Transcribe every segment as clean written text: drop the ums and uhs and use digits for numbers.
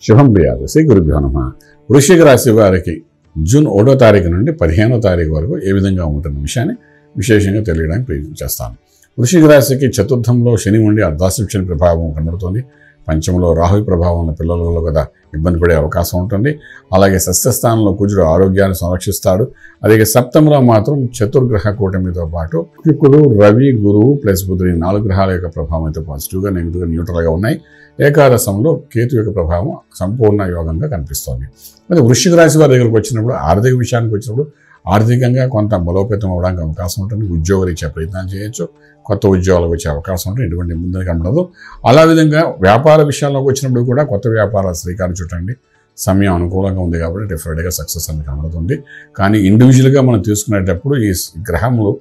శుభం భూయాత్. శ్రీ గురుభ్యో నమః. వృశ్చిక రాశి వారికి జూన్ 1వ తారీఖు నుండి 15వ తారీఖు వరకు ఏ విధంగా ఉంటున్న విషయాన్ని విశేషంగా తెలియడానికి ప్రయత్నం చేస్తాను. వృశ్చిక రాశికి చతుర్థంలో శని ఉండి అర్ధాశ్రమ శని ప్రభావం కనబడుతుంది. పంచమంలో రాహు ప్రభావం పిల్లలలో కదా ఇబ్బంది పడే అవకాశం ఉంటుంది. అలాగే షష్ఠస్థానంలో కుజుడు ఆరోగ్యాన్ని సంరక్షిస్తాడు. అలాగే సప్తమంలో మాత్రం చతుర్గ్రహ కూటమితో పాటు శుక్రుడు, రవి, గురువు ప్లస్ బుధుడు ఈ 4 గ్రహాల యొక్క ప్రభావం అయితే పాజిటివ్గా, నెగిటివ్గా, న్యూట్రల్గా ఉన్నాయి. ఏకాదశంలో కేతు యొక్క ప్రభావం సంపూర్ణ యోగంగా కనిపిస్తోంది. మరి వృశ్చిక రాశి వారి దగ్గరకు వచ్చినప్పుడు, ఆర్థిక విషయానికి వచ్చినప్పుడు ఆర్థికంగా కొంత బలోపేతం అవడానికి అవకాశం ఉంటుంది. ఉద్యోగాలు ఇచ్చే ప్రయత్నాలు చేయొచ్చు. కొత్త ఉద్యోగాలకు వచ్చే అవకాశం ఉంటుంది. ఎటువంటి ఇబ్బంది కనబడదు. అలా విధంగా వ్యాపార విషయాల్లోకి వచ్చినప్పుడు కూడా కొత్త వ్యాపారాలు శ్రీకారం చుట్టండి. సమయం అనుకూలంగా ఉంది కాబట్టి డెఫినెట్గా సక్సెస్ అనేది కనబడుతుంది. కానీ ఇండివిజువల్గా మనం తీసుకునేటప్పుడు ఈ గ్రహములు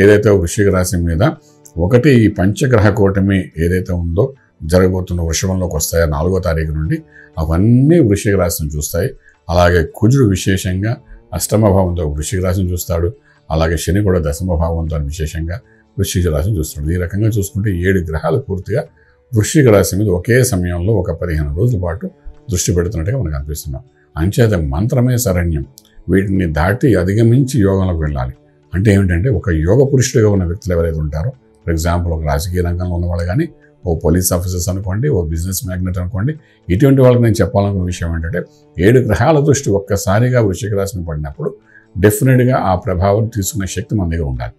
ఏదైతే వృశ్చిక రాశి మీద ఒకటి ఈ పంచగ్రహ కూటమి ఏదైతే ఉందో జరగబోతున్న వృషభంలోకి వస్తాయో 4వ తారీఖు నుండి అవన్నీ వృశ్చిక రాశిని చూస్తాయి. అలాగే కుజుడు విశేషంగా అష్టమ భావంతో వృశ్చిక రాశిని చూస్తాడు. అలాగే శని కూడా దశమ భావంతో విశేషంగా వృశ్చిక రాశిని చూస్తున్నాడు. ఈ రకంగా చూసుకుంటే 7 గ్రహాలు పూర్తిగా వృశ్చిక రాశి మీద ఒకే సమయంలో ఒక 15 రోజుల పాటు దృష్టి పెడుతున్నట్టుగా మనకు అనిపిస్తున్నాం. అంచేత మంత్రమే శరణ్యం. వీటిని దాటి అధిగమించి యోగంలోకి వెళ్ళాలి. అంటే ఏమిటంటే ఒక యోగ పురుషుడిగా ఉన్న వ్యక్తులు ఎవరైతే ఉంటారో, ఫర్ ఎగ్జాంపుల్ ఒక రాజకీయ రంగంలో ఉన్నవాళ్ళు కానీ, ఓ పోలీస్ ఆఫీసర్స్ అనుకోండి, ఓ బిజినెస్ మ్యాగ్నెట్ అనుకోండి, ఇటువంటి వాళ్ళకి నేను చెప్పాలనుకున్న విషయం ఏంటంటే 7 గ్రహాల దృష్టి ఒక్కసారిగా వృశ్చిక రాశిని పడినప్పుడు డెఫినెట్గా ఆ ప్రభావం తీసుకునే శక్తి మన దగ్గర ఉండాలి.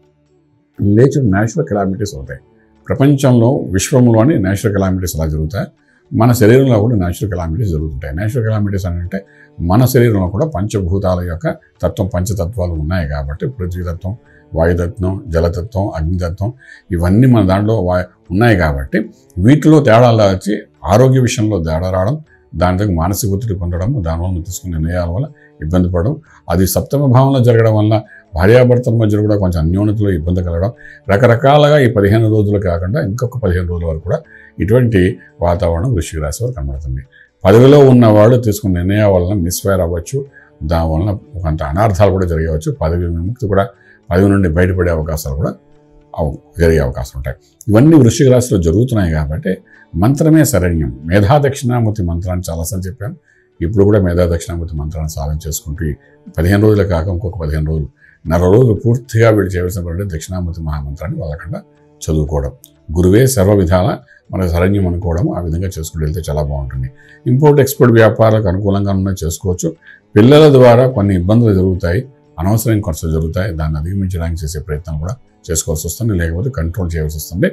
న్యాచురల్ కెలామిటీస్ అవుతాయి. ప్రపంచంలో విశ్వంలోని న్యాచురల్ కెలామిటీస్ ఎలా జరుగుతాయి, మన శరీరంలో కూడా న్యాచురల్ కెలామిటీస్ జరుగుతుంటాయి. న్యాచురల్ కెలామిటీస్ అంటే మన శరీరంలో కూడా పంచభూతాల యొక్క తత్వం, పంచతత్వాలు ఉన్నాయి కాబట్టి పృథ్వీతత్వం, వాయుతత్వం, జలతత్వం, అగ్నితత్వం ఇవన్నీ మన దాంట్లో ఉన్నాయి కాబట్టి వీటిలో తేడాలు వచ్చి ఆరోగ్య విషయంలో తేడా రావడం, దాని దగ్గర మానసిక ఒత్తిడి పొందడం, దానివల్ల మనం తీసుకునే నిర్ణయాల వల్ల ఇబ్బంది పడడం, అది సప్తమ భావంలో జరగడం వల్ల భార్యాభర్తల మధ్య కూడా కొంచెం అన్యోన్యతలో ఇబ్బంది కలగడం, రకరకాలుగా ఈ 15 రోజులు కాకుండా ఇంకొక 15 రోజుల వరకు కూడా ఇటువంటి వాతావరణం వృశ్చిక రాశి వారు కనబడుతుంది. పదవిలో ఉన్నవాళ్ళు తీసుకున్న నిర్ణయాల వలన మిస్ఫైర్ అవ్వచ్చు. దానివలన కొంత అనార్థాలు కూడా జరగవచ్చు. పదవి విముక్తి కూడా, పదవి నుండి బయటపడే అవకాశాలు కూడా జరిగే అవకాశం ఉంటాయి. ఇవన్నీ వృశ్చిక రాశిలో జరుగుతున్నాయి కాబట్టి మంత్రమే శరణ్యం. మేధా దక్షిణామూర్తి మంత్రాన్ని చాలాసార్లు చెప్పాను. ఇప్పుడు కూడా మేధా దక్షిణామూర్తి మంత్రాన్ని సాధన చేసుకుంటూ 15 రోజులు కాక ఇంకొక 15 రోజులు, 1/2 రోజులు పూర్తిగా వీళ్ళు చేయవలసినటువంటి దక్షిణామూర్తి మహామంత్రాన్ని వాళ్ళకుండా చదువుకోవడం, గురువే సర్వ విధాల మన శరణ్యం అనుకోవడం, ఆ విధంగా చేసుకుంటూ వెళ్తే చాలా బాగుంటుంది. ఇంపోర్ట్ ఎక్స్పోర్ట్ వ్యాపారాలకు అనుకూలంగా ఉన్నది చేసుకోవచ్చు. పిల్లల ద్వారా కొన్ని ఇబ్బందులు జరుగుతాయి, అనవసరం ఖర్చులు జరుగుతాయి. దాన్ని అధిగమించడానికి చేసే ప్రయత్నం కూడా చేసుకోవాల్సి వస్తుంది, లేకపోతే కంట్రోల్ చేయాల్సి వస్తుంది.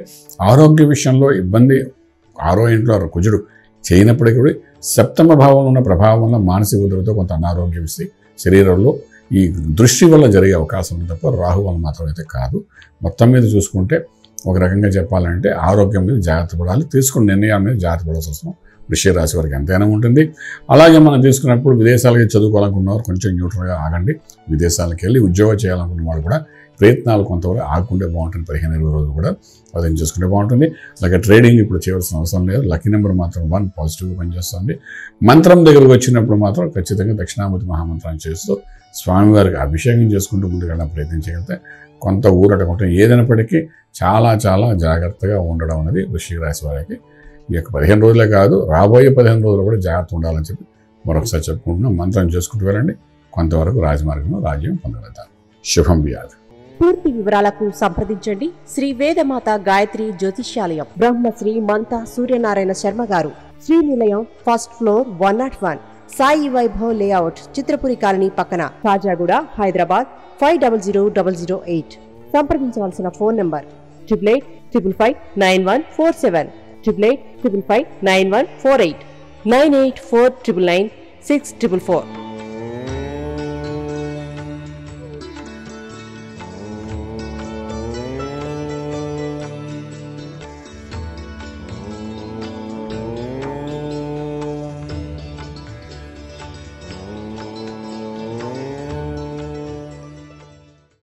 ఆరోగ్య విషయంలో ఇబ్బంది 6వ ఇంట్లో కుజుడు చేయనప్పటికీ కూడా సప్తమ భావంలో ఉన్న ప్రభావం వల్ల మానసిక ఒత్తిడితో కొంత అనారోగ్యం ఇస్తే శరీరంలో ఈ దృష్టి వల్ల జరిగే అవకాశం ఉంది తప్ప రాహు వల్ల మాత్రం అయితే కాదు. మొత్తం మీద చూసుకుంటే ఒక రకంగా చెప్పాలంటే ఆరోగ్యం మీద జాగ్రత్త పడాలి. తీసుకున్న నిర్ణయాల మీద జాగ్రత్త పడాల్సి వస్తుంది. వృశ్చిక రాశి వారికి ఎంతైనా ఉంటుంది. అలాగే మనం తీసుకున్నప్పుడు విదేశాలకి చదువుకోవాలనుకున్నవారు కొంచెం న్యూట్రల్గా ఆగండి. విదేశాలకు వెళ్ళి ఉద్యోగం చేయాలనుకున్న వాళ్ళు కూడా ప్రయత్నాలు కొంతవరకు ఆగుకుంటే బాగుంటుంది. 15-20 రోజులు కూడా అర్థం చేసుకుంటే బాగుంటుంది. అలాగే ట్రేడింగ్ ఇప్పుడు చేయవలసిన అవసరం లేదు. లక్కీ నెంబర్ మాత్రం 1 పాజిటివ్గా పనిచేస్తుంది. మంత్రం దగ్గరకు వచ్చినప్పుడు మాత్రం ఖచ్చితంగా దక్షిణామూర్తి మహామంత్రాన్ని చేస్తూ స్వామివారికి అభిషేకం చేసుకుంటూ ముందుకెళ్ళడం ప్రయత్నం చేయగలిగితే కొంత ఊరట ఉంటుంది. ఏదైనప్పటికీ చాలా చాలా జాగ్రత్తగా ఉండడం అనేది వృశ్చిక రాశి వారికి ఈ యొక్క 15 రోజులే కాదు, రాబోయే 15 రోజులు కూడా జాగ్రత్త ఉండాలని చెప్పి మరొకసారి చెప్పుకుంటున్నాం. మంత్రం చేసుకుంటూ వెళ్ళండి, కొంతవరకు రాజమార్గంలో రాజ్యం పొందగలుగుతారు. శుభం వ్యాధి. పూర్తి వివరాలకు సంప్రదించండి శ్రీ వేదమాత గాయత్రి జ్యోతిష్యాలయం, బ్రహ్మశ్రీ మంతా సూర్యనారాయణ శర్మ గారు, Srinilayam, first floor, 101, Sai Vaibhav layout, Chitrapuri colony పక్కన, కాజాగూడ, హైదరాబాద్ 500008. సంప్రదించవలసిన ఫోన్ నంబర్ 8855559147, 8855559148, 9849996644.